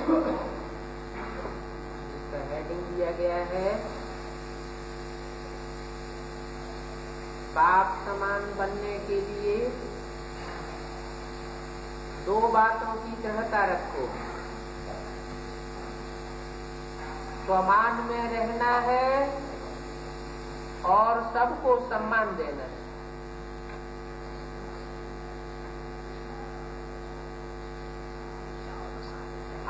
इसका हेडिंग दिया गया है बाप समान बनने के लिए 2 बातों की दृढ़ता रखो। स्वमान में रहना है और सबको सम्मान देना है।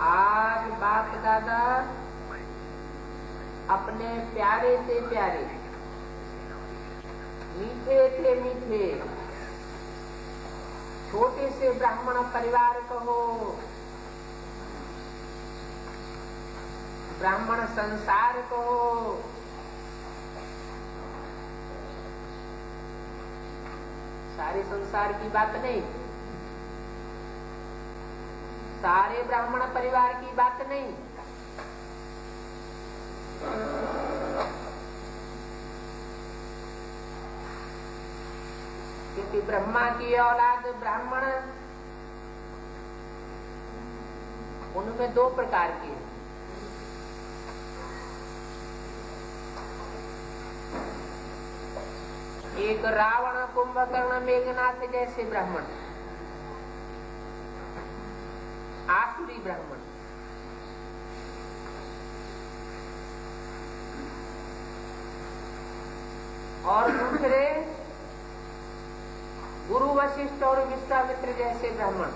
आज बाप दादा अपने प्यारे से प्यारे, मीठे से मीठे, छोटे से ब्राह्मण परिवार कहो, ब्राह्मण संसार कहो, सारे संसार की बात नहीं, सारे ब्राह्मण परिवार की बात नहीं, क्योंकि ब्रह्मा की औलाद ब्राह्मण उनमें 2 प्रकार के हैं। एक रावण, कुंभकर्ण, मेघनाथ जैसे ब्राह्मण, आसुरी ब्राह्मण, और दूसरे गुरु वशिष्ठ और विश्वामित्र जैसे ब्राह्मण,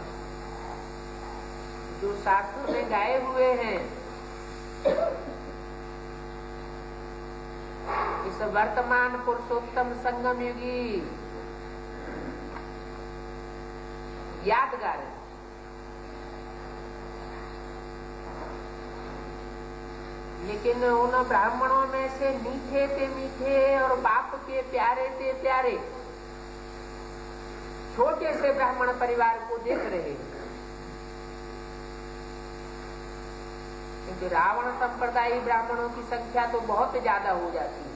जो शास्त्रों में गाए हुए हैं। इस वर्तमान पुरुषोत्तम संगम युगी यादगार है। लेकिन उन ब्राह्मणों में से मीठे से मीठे और बाप के प्यारे से प्यारे छोटे से ब्राह्मण परिवार को देख रहे हैं। क्योंकि रावण संप्रदायी ब्राह्मणों की संख्या तो बहुत ज्यादा हो जाती है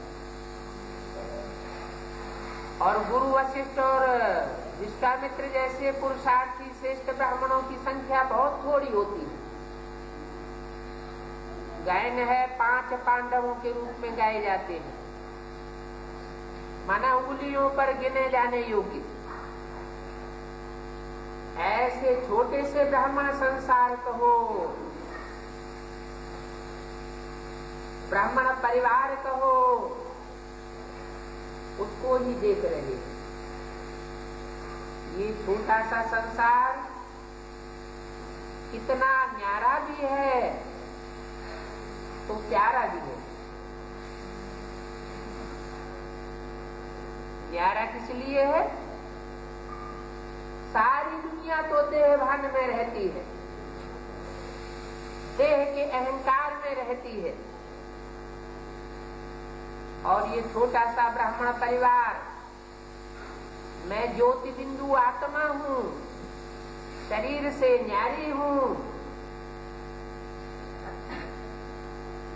और गुरु वशिष्ठ और विश्वामित्र जैसे पुरुषार्थी श्रेष्ठ ब्राह्मणों की संख्या बहुत थोड़ी होती है। गायन है 5 पांडवों के रूप में गाए जाते हैं, माना उंगलियों पर गिने जाने योग्य। ऐसे छोटे से ब्राह्मण संसार कहो, ब्राह्मण परिवार कहो, उसको ही देख रहे। ये छोटा सा संसार कितना न्यारा भी है तो प्यारा भी है। न्यारा किस लिए है? सारी दुनिया तो देह भान में रहती है, देह के अहंकार में रहती है, और ये छोटा सा ब्राह्मण परिवार, मैं ज्योति बिंदु आत्मा हूँ, शरीर से न्यारी हूँ,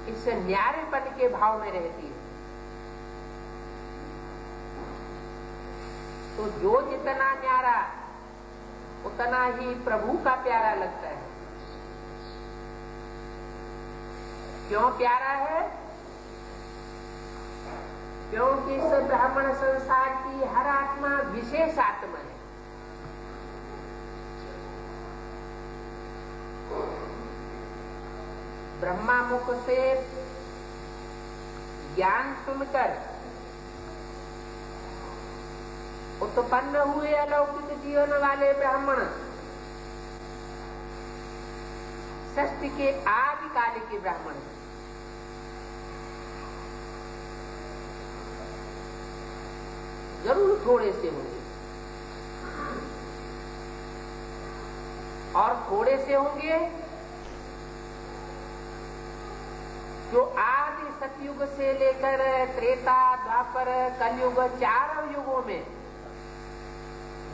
इस न्यारेपन के भाव में रहती है। तो जो जितना न्यारा उतना ही प्रभु का प्यारा लगता है। क्यों प्यारा है? क्योंकि इस ब्राह्मण संसार की हर आत्मा विशेष आत्मा है। ब्रह्मा मुख से ज्ञान सुनकर उत्पन्न हुए अलौकिक जीवन वाले ब्राह्मण षष्ठ के आदि काल के ब्राह्मण, जरूर थोड़े से होंगे, और थोड़े से होंगे जो आदि सतयुग से लेकर त्रेता, द्वापर, कलयुग 4 युगों में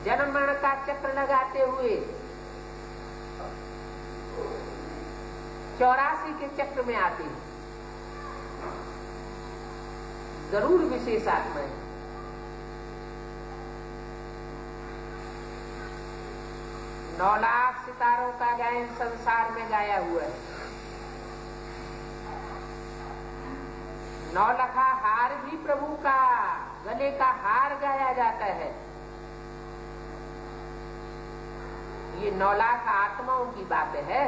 जन्म मरण का चक्र लगाते हुए 84 के चक्र में आते हैं। जरूर विशेष आत्मा है। 9 लाख सितारों का गायन संसार में गाया हुआ है। 9 लखा हार भी प्रभु का गले का हार गाया जाता है। ये 9 लाख आत्माओं की बात है,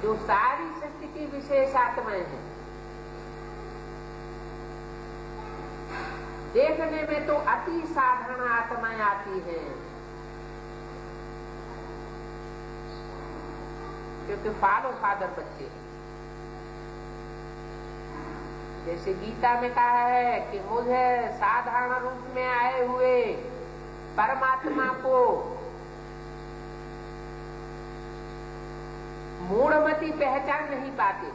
जो सारी सृष्टि की विशेष आत्माएं हैं। देखने में तो अति साधारण आत्माएं आती हैं, क्योंकि फॉलो फादर बच्चे। जैसे गीता में कहा है कि मुझे साधारण रूप में आए हुए परमात्मा को मूढ़मती पहचान नहीं पाते,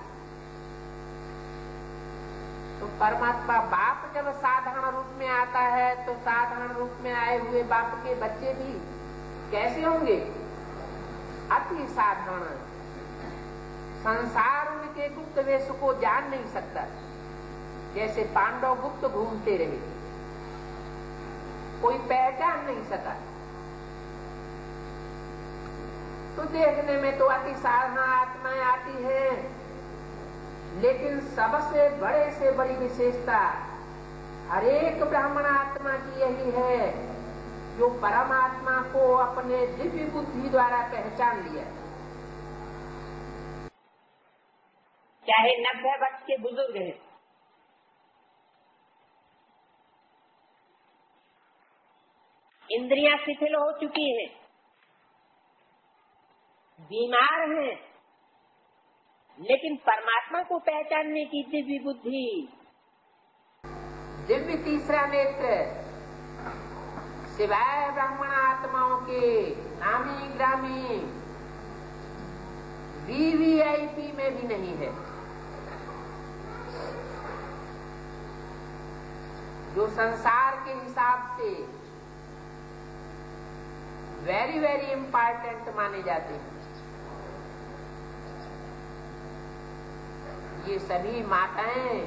तो परमात्मा बाप जब साधारण रूप में आता है तो साधारण रूप में आए हुए बाप के बच्चे भी कैसे होंगे? अति साधारण। संसार उनके गुप्त वेश को जान नहीं सकता, जैसे पांडव गुप्त घूमते रहे, कोई पहचान नहीं सका। तो देखने में तो अति साधारण आत्माएं आती हैं, लेकिन सबसे बड़े से बड़ी विशेषता हरेक ब्राह्मण आत्मा की यही है, जो परमात्मा को अपने दिव्य बुद्धि द्वारा पहचान लिया। चाहे 90 वर्ष के बुजुर्ग हैं, इंद्रियां शिथिल हो चुकी हैं, बीमार हैं, लेकिन परमात्मा को पहचानने की दिव्य बुद्धि, दिव्य तीसरा नेत्र सिवाय ब्राह्मण आत्माओं के नामी ग्रामी VVIP में भी नहीं है। जो संसार के हिसाब से वेरी वेरी इम्पोर्टेंट माने जाते हैं, ये सभी माताएं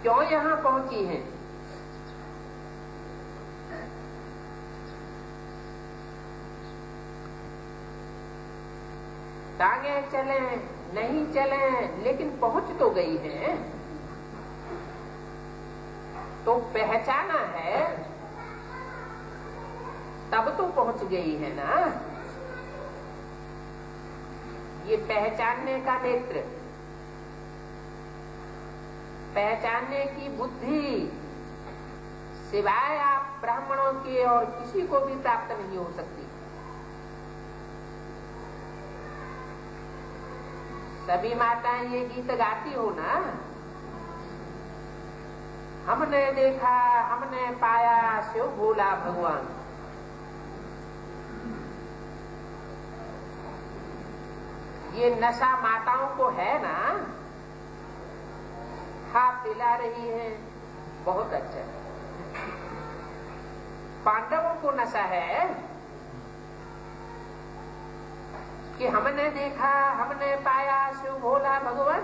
क्यों यहाँ पहुंची हैं? टांगे चले नहीं चले, लेकिन पहुंच तो गई हैं। तो पहचाना है तब तो पहुंच गई है ना। ये पहचानने का नेत्र, पहचानने की बुद्धि सिवाय आप ब्राह्मणों के और किसी को भी प्राप्त नहीं हो सकती। सभी माताएं ये गीत गाती हो ना, हमने देखा हमने पाया शिव भोला भगवान। ये नशा माताओं को है ना, खा पिला रही है, बहुत अच्छा। पांडवों को नशा है कि हमने देखा हमने पाया शिव भोला भगवान।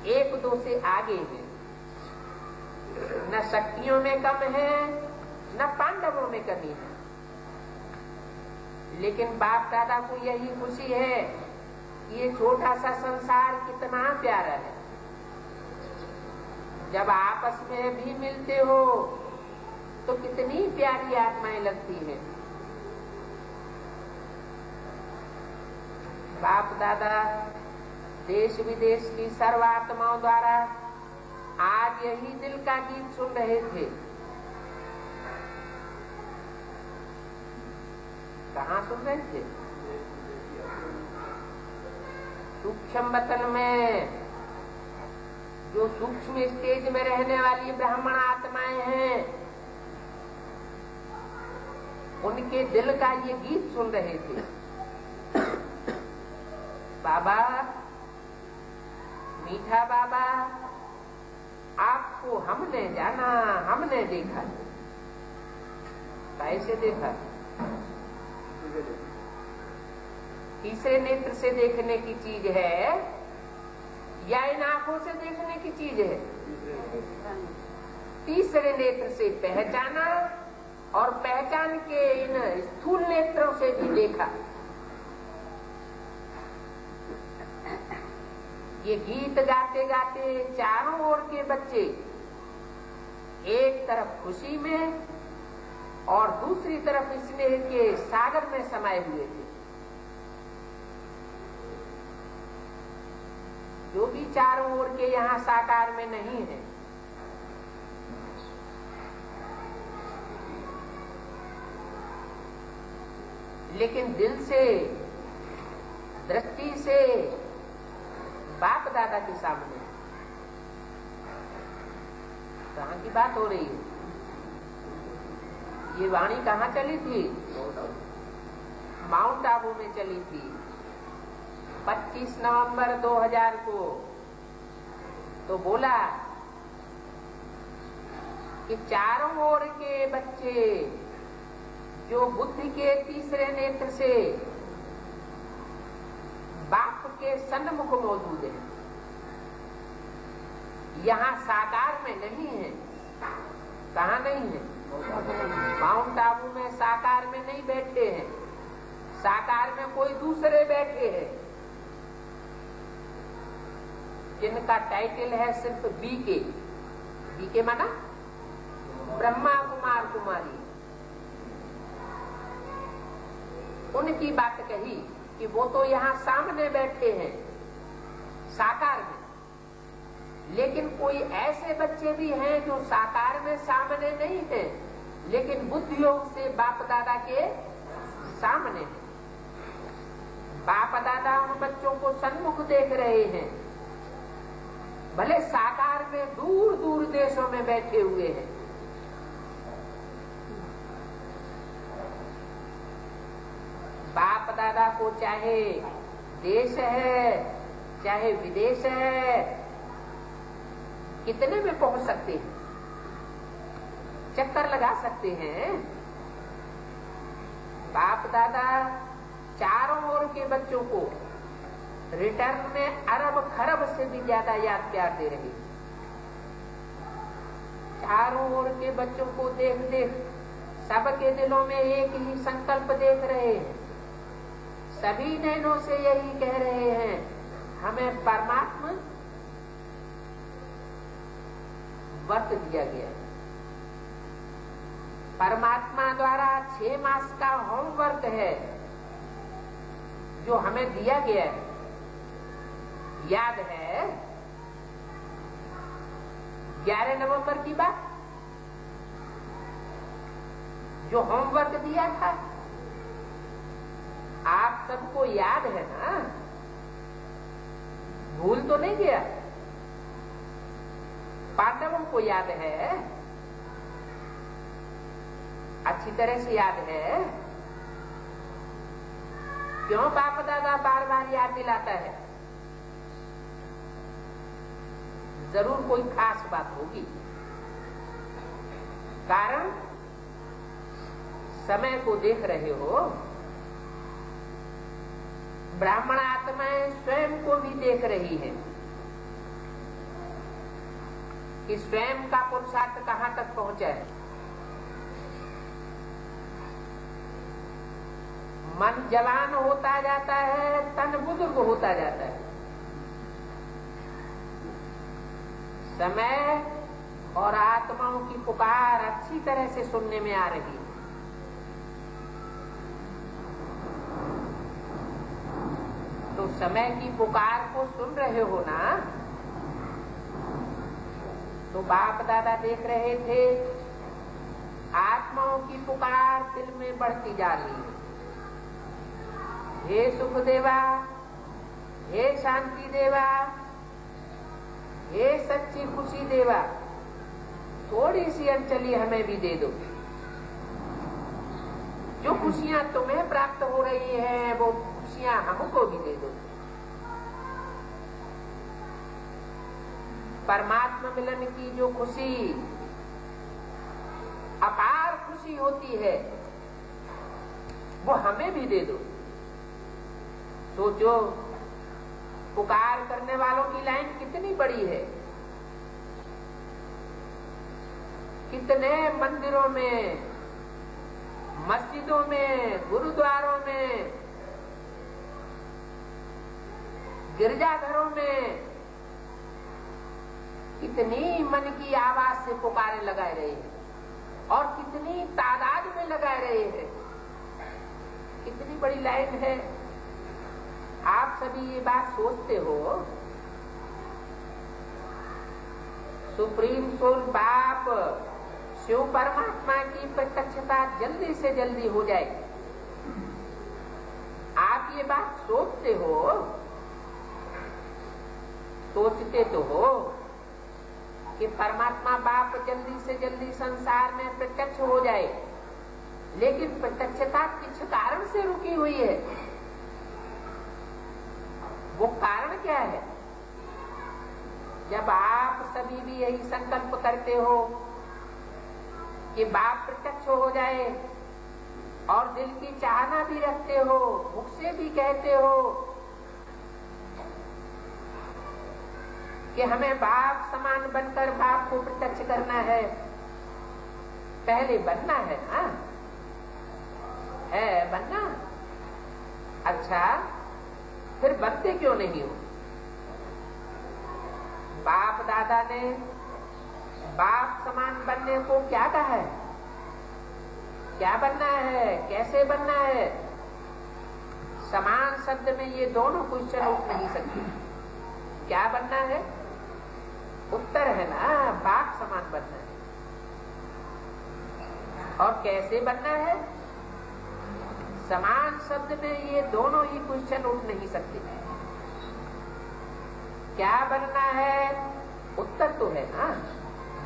1-2 से आगे है, न शक्तियों में कम है न पांडवों में कमी है, लेकिन बाप दादा को यही खुशी है कि ये छोटा सा संसार कितना प्यारा है। जब आपस में भी मिलते हो तो कितनी प्यारी आत्माएं लगती हैं। बाप दादा देश विदेश की सर्व आत्माओं द्वारा आज यही दिल का गीत सुन रहे थे। कहाँ सुन रहे थे? सूक्ष्म वतन में, जो सूक्ष्म स्टेज में रहने वाली ब्राह्मण आत्माएं हैं, उनके दिल का ये गीत सुन रहे थे। बाबा, मीठा बाबा, आपको हमने जाना, हमने देखा। कैसे देखा? तीसरे नेत्र से देखने की चीज है या इन आंखों से देखने की चीज है? तीसरे नेत्र से पहचाना और पहचान के इन स्थूल नेत्रों से भी देखा। ये गीत गाते गाते चारों ओर के बच्चे एक तरफ खुशी में और दूसरी तरफ स्नेह के सागर में समाये हुए थे। जो भी चारों ओर के यहाँ साकार में नहीं है, लेकिन दिल से, दृष्टि से बाप दादा के सामने। कहाँ की बात हो रही है? ये वाणी कहाँ चली थी? माउंट आबू में चली थी 25 नवंबर 2000 को। तो बोला कि चारों ओर के बच्चे जो बुद्धि के तीसरे नेत्र से बाप के सन्मुख मौजूद है, यहाँ साकार में नहीं है। कहाँ नहीं है? माउंट आबू में साकार में नहीं बैठे हैं, साकार में कोई दूसरे बैठे हैं जिनका टाइटल है सिर्फ बीके। बीके माना ब्रह्मा कुमार कुमारी। उनकी बात कही कि वो तो यहाँ सामने बैठे हैं साकार में, लेकिन कोई ऐसे बच्चे भी हैं जो साकार में सामने नहीं है, लेकिन बुद्धि योग से बाप दादा के सामने है। बाप दादा उन बच्चों को सन्मुख देख रहे हैं, भले साकार में दूर दूर देशों में बैठे हुए हैं। बाप दादा को चाहे देश है चाहे विदेश है, कितने में पहुंच सकते हैं, चक्कर लगा सकते हैं। बाप दादा चारों ओर के बच्चों को रिटर्न में अरब खरब से भी ज्यादा याद प्यार दे रहे। चारों ओर के बच्चों को देख देख सबके दिलों में एक ही संकल्प देख रहे हैं। सभी नैनों से यही कह रहे हैं, हमें परमात्मा वर्त दिया गया। परमात्मा द्वारा 6 मास का होमवर्क है जो हमें दिया गया है। याद है 11 नवंबर की बात, जो होमवर्क दिया था, आप सबको याद है ना? भूल तो नहीं गया? पांडवों को याद है, अच्छी तरह से याद है। क्यों बाप दादा बार बार याद दिलाता है? जरूर कोई खास बात होगी। कारण समय को देख रहे हो, ब्राह्मण आत्माएं स्वयं को भी देख रही है कि स्वयं का पुरुषार्थ कहां तक पहुंचा है। मन जवान होता जाता है, तन बुजुर्ग होता जाता है। समय और आत्माओं की पुकार अच्छी तरह से सुनने में आ रही है। तो समय की पुकार को सुन रहे हो ना? तो बाप दादा देख रहे थे आत्माओं की पुकार दिल में बढ़ती जा रही है। हे सुख देवा, हे शांति देवा, हे सच्ची खुशी देवा, थोड़ी सी अंजलि हमें भी दे दो। जो खुशियां तुम्हें प्राप्त हो रही हैं वो खुशियां हमको भी दे दो। परमात्मा मिलन की जो खुशी, अपार खुशी होती है, वो हमें भी दे दो। सोचो, पुकार करने वालों की लाइन कितनी बड़ी है। कितने मंदिरों में, मस्जिदों में, गुरुद्वारों में, गिरजाघरों में कितनी मन की आवाज से पुकारे लगाए रहे हैं और कितनी तादाद में लगाए रहे हैं, कितनी बड़ी लाइन है। आप सभी ये बात सोचते हो सुप्रीम सोल बाप शिव परमात्मा की प्रत्यक्षता जल्दी से जल्दी हो जाए। आप ये बात सोचते हो, सोचते तो हो कि परमात्मा बाप जल्दी से जल्दी संसार में प्रत्यक्ष हो जाए, लेकिन प्रत्यक्षता किस कारण से रुकी हुई है? वो कारण क्या है? जब आप सभी भी यही संकल्प करते हो कि बाप प्रत्यक्ष हो जाए और दिल की चाहना भी रखते हो, मुख से भी कहते हो कि हमें बाप समान बनकर बाप को प्रत्यक्ष करना है, पहले बनना है ना, है बनना। अच्छा, फिर बनते क्यों नहीं हो? बाप दादा ने बाप समान बनने को क्या कहा है? क्या बनना है, कैसे बनना है? समान शब्द में ये दोनों क्वेश्चन उठ नहीं सकते। क्या बनना है? उत्तर है ना, बाप समान बनना है। और कैसे बनना है? समान शब्द में ये दोनों ही क्वेश्चन उठ नहीं सकते। क्या बनना है? उत्तर तो है ना,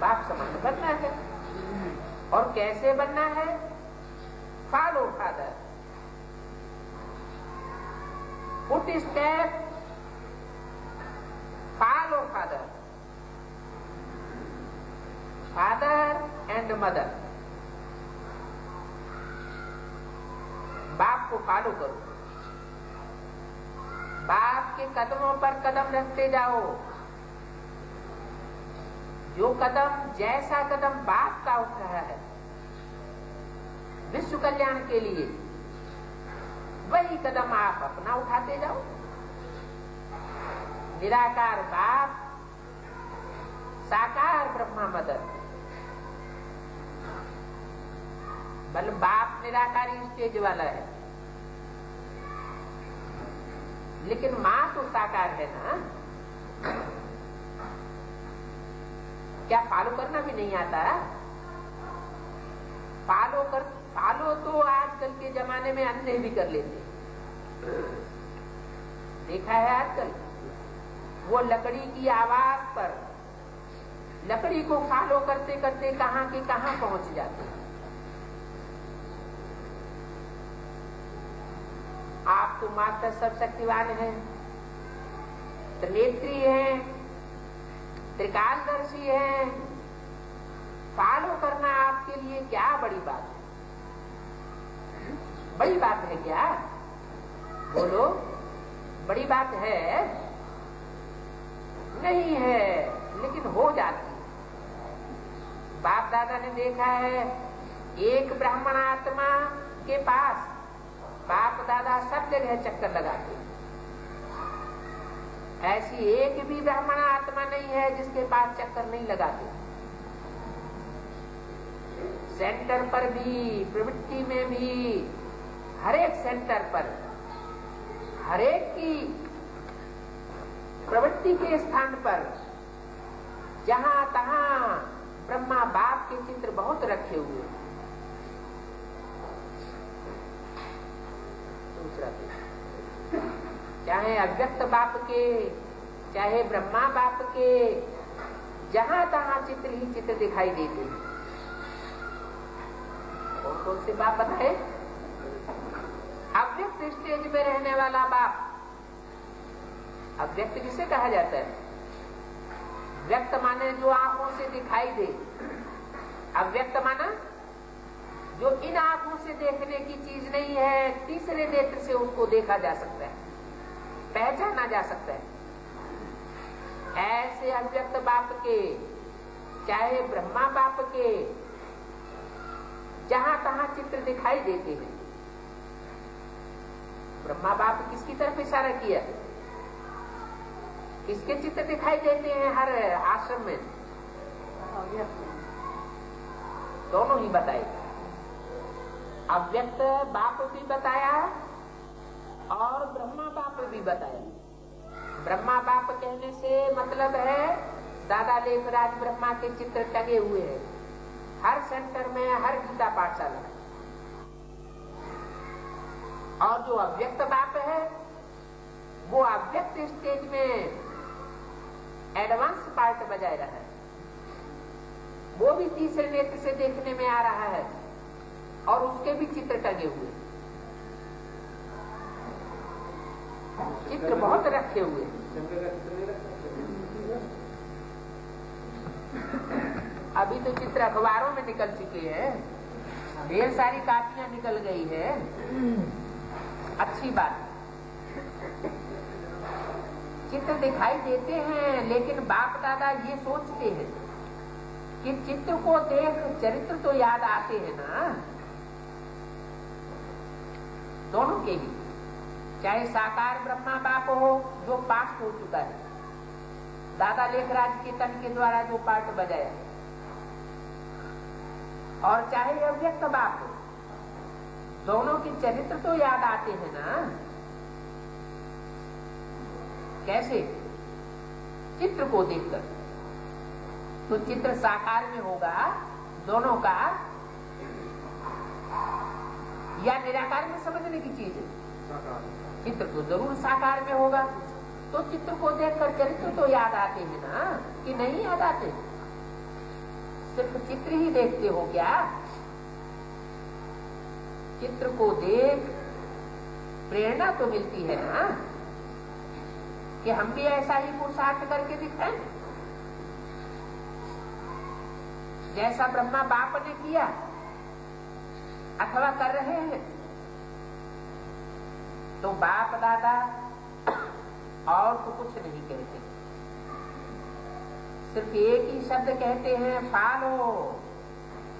बाप समान बनना है। और कैसे बनना है? Follow father, put step, follow father, father and mother. बाप को फॉलो करो, बाप के कदमों पर कदम रखते जाओ। जो कदम, जैसा कदम बाप का उठ रहा है विश्व कल्याण के लिए, वही कदम आप अपना उठाते जाओ। निराकार बाप, साकार ब्रह्मा मदर। बल बाप निराकारी स्टेज वाला है, लेकिन मां तो साकार है ना। क्या फॉलो करना भी नहीं आता? फॉलो तो आजकल के जमाने में अंधे भी कर लेते। देखा है आजकल वो लकड़ी की आवाज पर, लकड़ी को फॉलो करते करते कहां के कहां पहुंच जाते हैं। आप तो मात्र सर्वशक्तिवान हैं, त्रिनेत्री हैं, त्रिकालदर्शी हैं। फॉलो करना आपके लिए क्या बड़ी बात है? बड़ी बात है क्या? बोलो, बड़ी बात है? नहीं है, लेकिन हो जाती है। बाप दादा ने देखा है, एक ब्राह्मण आत्मा के पास बाप दादा सब जगह चक्कर लगाते। ऐसी एक भी ब्राह्मण आत्मा नहीं है जिसके पास चक्कर नहीं लगाते। सेंटर पर भी, प्रवृत्ति में भी, हर एक सेंटर पर, हर एक की प्रवृत्ति के स्थान पर, जहां तहां ब्रह्मा बाप के चित्र बहुत रखे हुए। दूसरा, चाहे अव्यक्त बाप के, चाहे ब्रह्मा बाप के, जहां तहां चित्र ही चित्र दिखाई देते हैं। कौन कौन से बाप बताए? अव्यक्त स्टेज में रहने वाला बाप। अव्यक्त किसे कहा जाता है? व्यक्त माने जो आंखों से दिखाई दे। अव्यक्त माना जो इन आंखों से देखने की चीज नहीं है, तीसरे नेत्र से उसको देखा जा सकता है, पहचाना जा सकता है। ऐसे अव्यक्त बाप के चाहे ब्रह्मा बाप के जहां तहां चित्र दिखाई देते हैं। ब्रह्मा बाप किसकी तरफ इशारा किया? किसके चित्र दिखाई देते हैं हर आश्रम में? दोनों ही बताए। अव्यक्त बाप भी बताया और ब्रह्मा बाप भी बताया। ब्रह्मा बाप कहने से मतलब है दादा लेखराज ब्रह्मा के चित्र टंगे हुए हैं हर सेंटर में, हर गीता पाठशाला में। और जो अव्यक्त बाप है वो अव्यक्त स्टेज में एडवांस पार्ट बजाय रहा है। वो भी तीसरे नेत्र से देखने में आ रहा है और उसके भी चित्र टंगे हुए, चित्र बहुत रखे हुए। अभी तो चित्र अखबारों में निकल चुके हैं, ढेर सारी कापियां निकल गई है, अच्छी बात। चित्र दिखाई देते हैं लेकिन बाप दादा ये सोचते हैं कि चित्र को देख चरित्र तो याद आते हैं ना, दोनों के ही। चाहे साकार ब्रह्मा बाप हो जो पास्ट हो चुका है, दादा लेखराज के तन के द्वारा जो पार्ट बजाया, और चाहे अव्यक्त बाप हो, दोनों के चरित्र तो याद आते हैं ना। कैसे? चित्र को देखकर। तो चित्र साकार में होगा दोनों का या निराकार में समझने की चीज है? चित्र तो जरूर साकार में होगा। तो चित्र को देखकर चरित्र तो याद आते हैं ना, कि नहीं याद आते? सिर्फ चित्र ही देखते हो क्या? चित्र को देख प्रेरणा तो मिलती है ना कि हम भी ऐसा ही पुरुषार्थ करके दिखाएं जैसा ब्रह्मा बाप ने किया अथवा कर रहे हैं। तो बाप दादा और तो कुछ नहीं कहते, सिर्फ एक ही शब्द कहते हैं, follow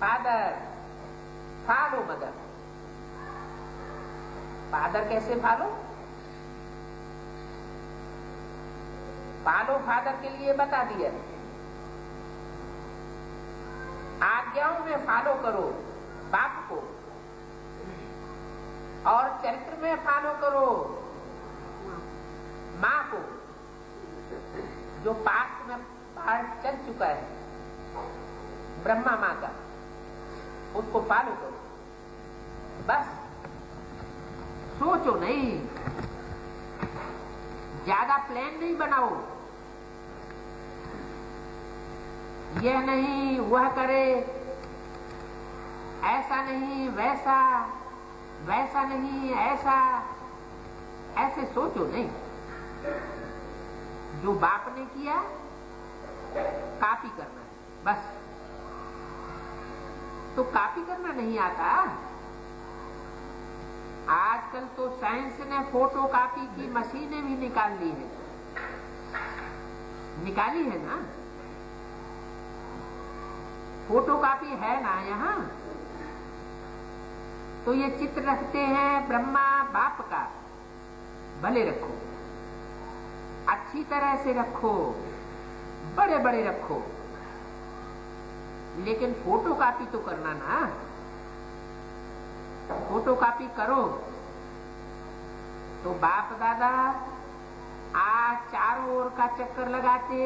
father, follow mother. Father कैसे फॉलो? फॉलो फादर के लिए बता दिया, आज्ञाओं में फॉलो करो बाप को, और चरित्र में फॉलो करो माँ को। जो पास्ट में पार्ट चल चुका है ब्रह्मा माँ का, उसको फॉलो करो। बस सोचो नहीं, ज्यादा प्लान नहीं बनाओ, यह नहीं वह करे, ऐसा नहीं वैसा, वैसा नहीं ऐसा, ऐसे सोचो नहीं। जो बाप ने किया कॉपी करना है बस। तो कॉपी करना नहीं आता। आजकल तो साइंस ने फोटो कॉपी की मशीनें भी निकाल ली है, निकाली है ना। फोटो कॉपी है ना यहाँ। तो ये चित्र रखते हैं ब्रह्मा बाप का, भले रखो, अच्छी तरह से रखो, बड़े बड़े रखो, लेकिन फोटो कॉपी तो करना ना। फोटो कॉपी करो तो बाप दादा आज चारों ओर का चक्कर लगाते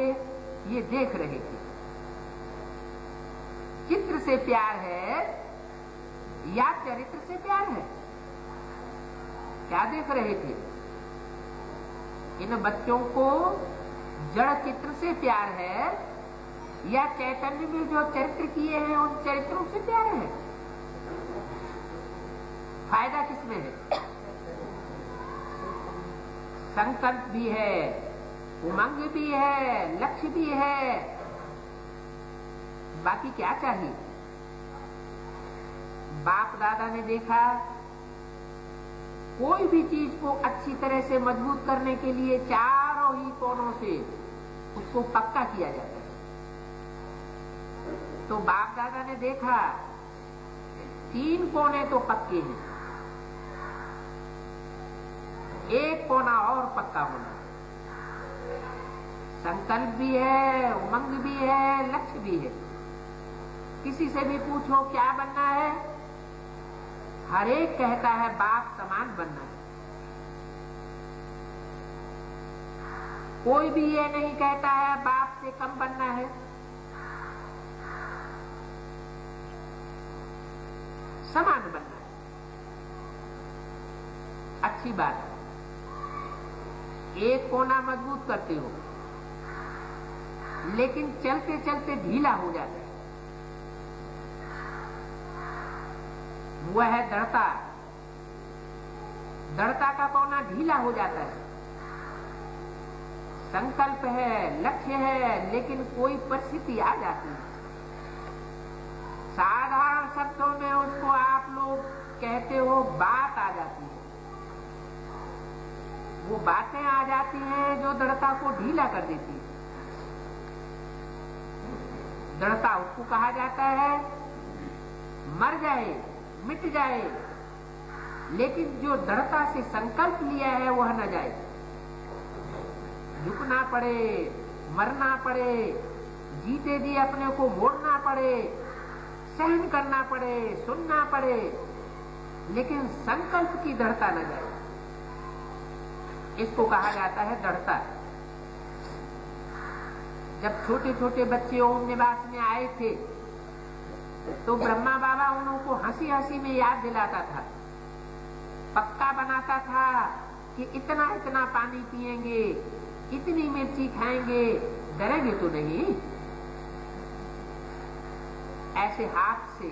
ये देख रहे थे। चित्र से प्यार है या चरित्र से प्यार है? क्या देख रहे थे? इन बच्चों को जड़ चित्र से प्यार है या चैतन्य में जो चरित्र किए हैं उन चरित्रों से प्यार है? फायदा किसमें है? संकल्प भी है, उमंग भी है, लक्ष्य भी है, बाकी क्या चाहिए? बाप दादा ने देखा कोई भी चीज को अच्छी तरह से मजबूत करने के लिए चारों ही कोनों से उसको पक्का किया जाता है। तो बाप दादा ने देखा 3 कोने तो पक्के हैं, एक कोना और पक्का होना। संकल्प भी है, उमंग भी है, लक्ष्य भी है। किसी से भी पूछो क्या बनना है, हर एक कहता है बाप समान बनना है। कोई भी ये नहीं कहता है बाप से कम बनना है। समान बनना है, अच्छी बात है। एक कोना मजबूत करते हो, लेकिन चलते चलते ढीला हो जाता है। वह है दृढ़ता। दृढ़ता का कोना ढीला हो जाता है। संकल्प है, लक्ष्य है, लेकिन कोई परिस्थिति आ जाती है। साधारण शब्दों में उसको आप लोग कहते हो बात आ जाती है। वो बातें आ जाती हैं जो दृढ़ता को ढीला कर देती है। दृढ़ता उसको कहा जाता है मर जाए, मिट जाए, लेकिन जो दृढ़ता से संकल्प लिया है वह न जाए। झुकना पड़े, मरना पड़े, जीते जी अपने को मोड़ना पड़े, सहन करना पड़े, सुनना पड़े, लेकिन संकल्प की दृढ़ता न जाए। इसको कहा जाता है दृढ़ता। जब छोटे छोटे बच्चे ओम निवास में आए थे तो ब्रह्मा बाबा उनको हंसी हंसी में याद दिलाता था, पक्का बनाता था कि इतना इतना पानी पिएंगे, इतनी मिर्ची खाएंगे, डरेंगे तो नहीं। ऐसे हाथ से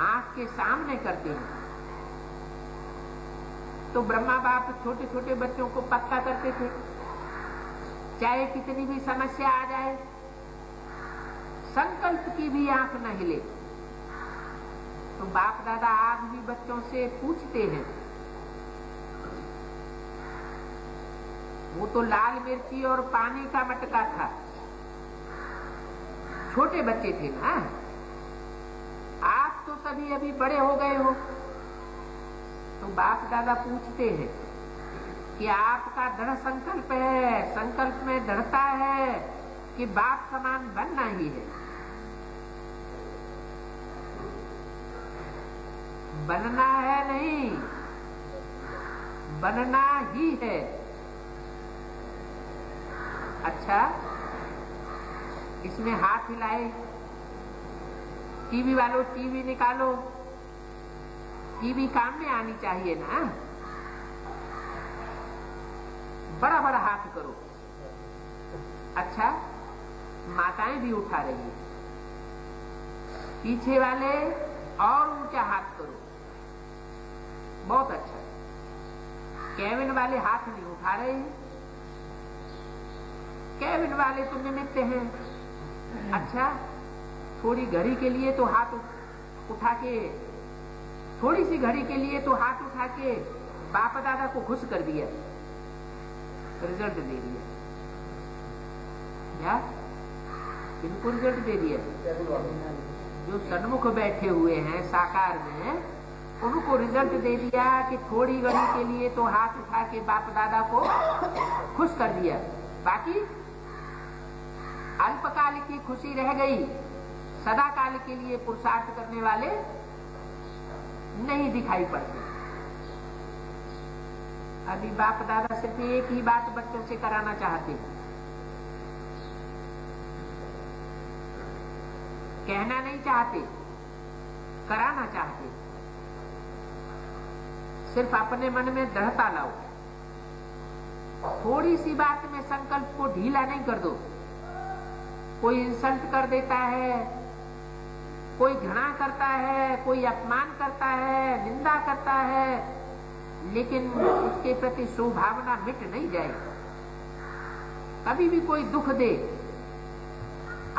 आंख के सामने करते हैं। तो ब्रह्मा बाप छोटे छोटे बच्चों को पक्का करते थे, चाहे कितनी भी समस्या आ जाए, संकल्प की भी आंख न हिले। तो बाप दादा आज भी बच्चों से पूछते हैं। वो तो लाल मिर्ची और पानी का मटका था, छोटे बच्चे थे ना। आप तो सभी अभी बड़े हो गए हो। तो बाप दादा पूछते हैं कि आपका दृढ़ संकल्प है, संकल्प में दृढ़ता है कि बाप समान बनना ही है। बनना है नहीं, बनना ही है। अच्छा, इसमें हाथ हिलाए। टीवी वालों टीवी निकालो, टीवी काम में आनी चाहिए ना। बड़ा बड़ा हाथ करो। अच्छा, माताएं भी उठा रही है। पीछे वाले और ऊंचा हाथ करो, बहुत अच्छा। केबिन वाले हाथ नहीं उठा रहे हैं, केबिन वाले तो निमित्त हैं। अच्छा, थोड़ी घड़ी के लिए तो हाथ उठा के, थोड़ी सी घड़ी के लिए तो हाथ उठा के बाप दादा को खुश कर दिया, रिजल्ट दे दिया। क्या इनको रिजल्ट दे दिया? जो सन्मुख बैठे हुए हैं साकार में, उनको रिजल्ट दे दिया कि थोड़ी घड़ी के लिए तो हाथ उठा के बाप दादा को खुश कर दिया। बाकी अल्पकाल की खुशी रह गई, सदा काल के लिए पुरुषार्थ करने वाले नहीं दिखाई पड़ते। अभी बाप दादा सिर्फ एक ही बात बच्चों से कराना चाहते हैं, कहना नहीं चाहते, कराना चाहते। सिर्फ अपने मन में दृढ़ता लाओ। थोड़ी सी बात में संकल्प को ढीला नहीं कर दो। कोई इंसल्ट कर देता है, कोई घृणा करता है, कोई अपमान करता है, निंदा करता है, लेकिन उसके प्रति सुभावना मिट नहीं जाएगी। कभी भी कोई दुख दे,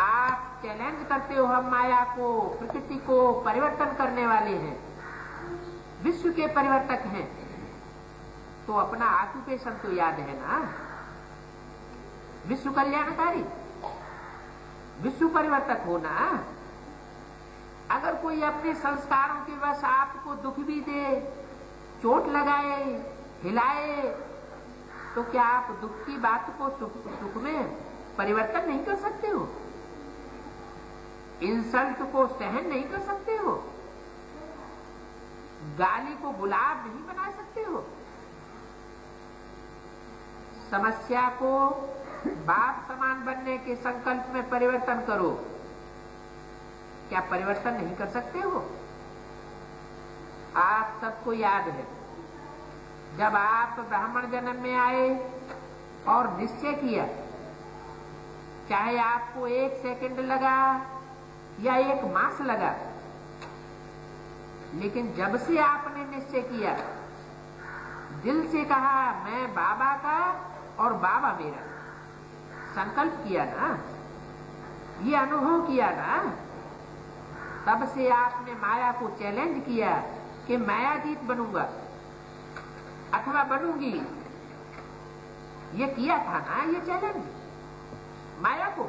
आप चैलेंज करते हो हम माया को, प्रकृति को परिवर्तन करने वाले हैं, विश्व के परिवर्तक हैं, तो अपना ऑक्यूपेशन तो याद है ना, विश्व कल्याणकारी, विश्व परिवर्तक होना। अगर कोई अपने संस्कारों के वश आपको दुख भी दे, चोट लगाए, हिलाए, तो क्या आप दुख की बात को सुख में परिवर्तन नहीं कर सकते हो? इंसल्ट को सहन नहीं कर सकते हो? गाली को गुलाब नहीं बना सकते हो? समस्या को बाप समान बनने के संकल्प में परिवर्तन करो। क्या परिवर्तन नहीं कर सकते हो? आप सबको याद है, जब आप ब्राह्मण जन्म में आए और निश्चय किया, चाहे आपको 1 सेकंड लगा या 1 मास लगा, लेकिन जब से आपने निश्चय किया, दिल से कहा मैं बाबा का और बाबा मेरा, संकल्प किया ना, ये अनुभव किया ना, तब से आपने माया को चैलेंज किया कि मायाजीत बनूंगा अथवा बनूंगी। ये किया था ना, ये चैलेंज माया को।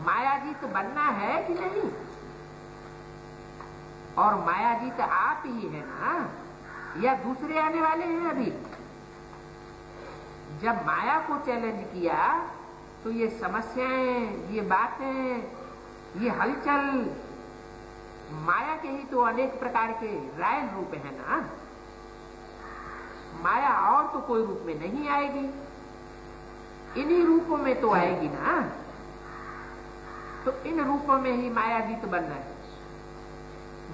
मायाजीत बनना है कि नहीं? और मायाजीत आप ही है ना, या दूसरे आने वाले हैं? अभी जब माया को चैलेंज किया तो ये समस्याएं, ये बातें, ये हलचल, माया के ही तो अनेक प्रकार के रायल रूप है ना। माया और तो कोई रूप में नहीं आएगी, इन्हीं रूपों में तो आएगी ना। तो इन रूपों में ही मायाजीत बनना है।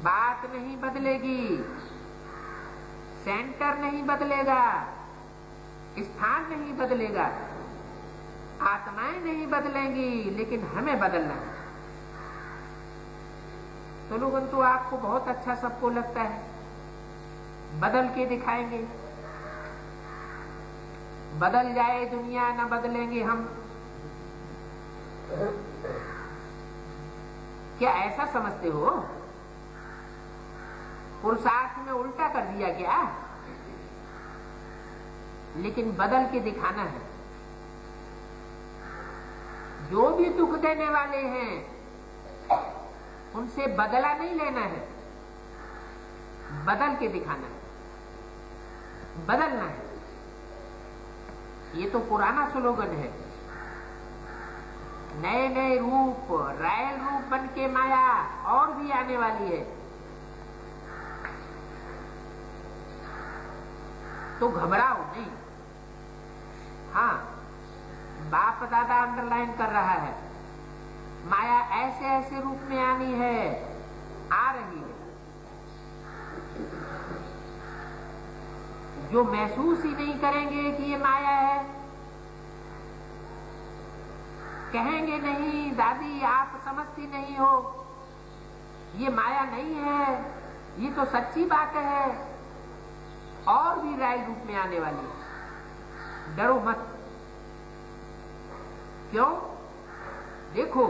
बात नहीं बदलेगी, सेंटर नहीं बदलेगा, स्थान नहीं बदलेगा, आत्माएं नहीं बदलेंगी, लेकिन हमें बदलना है। तो लोगों तो आपको बहुत अच्छा सबको लगता है, बदल के दिखाएंगे, बदल जाए दुनिया न बदलेंगे हम। क्या ऐसा समझते हो? पुरुषार्थ में उल्टा कर दिया क्या? लेकिन बदल के दिखाना है। जो भी दुख देने वाले हैं उनसे बदला नहीं लेना है, बदल के दिखाना है, बदलना है। ये तो पुराना स्लोगन है। नए नए रूप, रायल रूप बन के माया और भी आने वाली है। तो घबराओ नहीं। हाँ, बाप दादा अंडरलाइन कर रहा है, माया ऐसे ऐसे रूप में आनी है, आ रही है। जो महसूस ही नहीं करेंगे कि ये माया है, कहेंगे नहीं दादी आप समझती नहीं हो, ये माया नहीं है, ये तो सच्ची बात है, और भी राय रूप में आने वाली है। डरो मत। क्यों? देखो,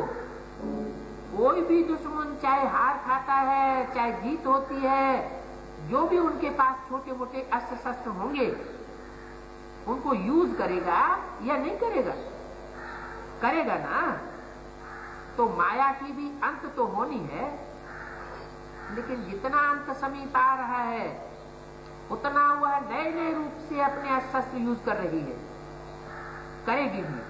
कोई भी दुश्मन चाहे हार खाता है, चाहे जीत होती है, जो भी उनके पास छोटे मोटे अस्त्र शस्त्र होंगे उनको यूज करेगा या नहीं करेगा? करेगा ना। तो माया की भी अंत तो होनी है, लेकिन जितना अंत समीप आ रहा है उतना वह नए नए रूप से अपने अस्त्र यूज कर रही है, करेगी भी।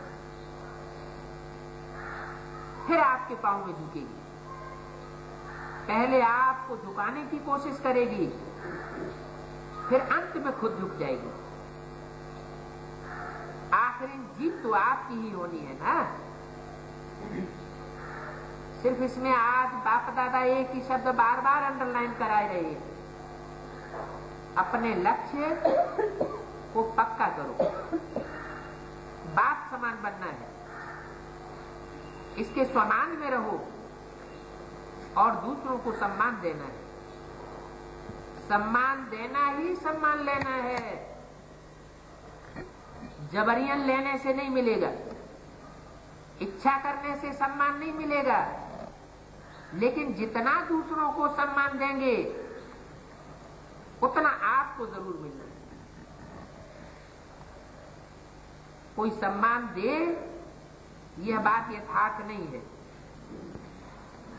फिर आपके पांव में झुकेगी। पहले आपको झुकाने की कोशिश करेगी, फिर अंत में खुद झुक जाएगी। आखिरी जीत तो आपकी ही होनी है ना। सिर्फ इसमें आज बाप दादा एक ही शब्द बार बार अंडरलाइन कराए रहे हैं, अपने लक्ष्य को पक्का करो। बाप समान बनना है, इसके समान में रहो और दूसरों को सम्मान देना है। सम्मान देना ही सम्मान लेना है, जबरियन लेने से नहीं मिलेगा, इच्छा करने से सम्मान नहीं मिलेगा। लेकिन जितना दूसरों को सम्मान देंगे उतना आपको जरूर मिलना है। कोई सम्मान दे, यह बात यथार्थ नहीं है।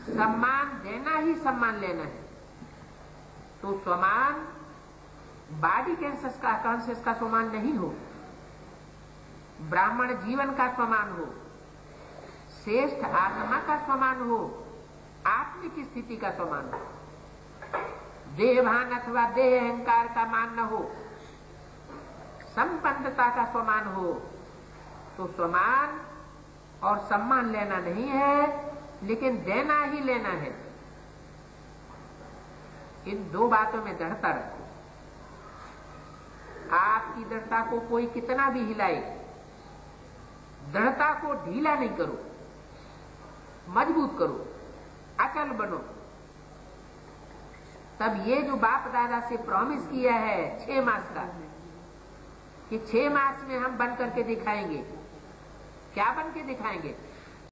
सम्मान देना ही सम्मान लेना है। तो सम्मान बॉडी कॉन्शियस का सम्मान नहीं हो, ब्राह्मण जीवन का सम्मान हो, श्रेष्ठ आत्मा का सम्मान हो, आत्मिक स्थिति का सम्मान हो, देहभान अथवा देह अहंकार का मान न हो, संपन्नता का सम्मान हो। तो सम्मान और सम्मान लेना नहीं है, लेकिन देना ही लेना है। इन दो बातों में दृढ़ता रखो। आपकी दृढ़ता को कोई कितना भी हिलाए, दृढ़ता को ढीला नहीं करो, मजबूत करो, अचल बनो। तब ये जो बाप दादा से प्रॉमिस किया है 6 मास का, कि 6 मास में हम बन करके दिखाएंगे, क्या बन के दिखाएंगे?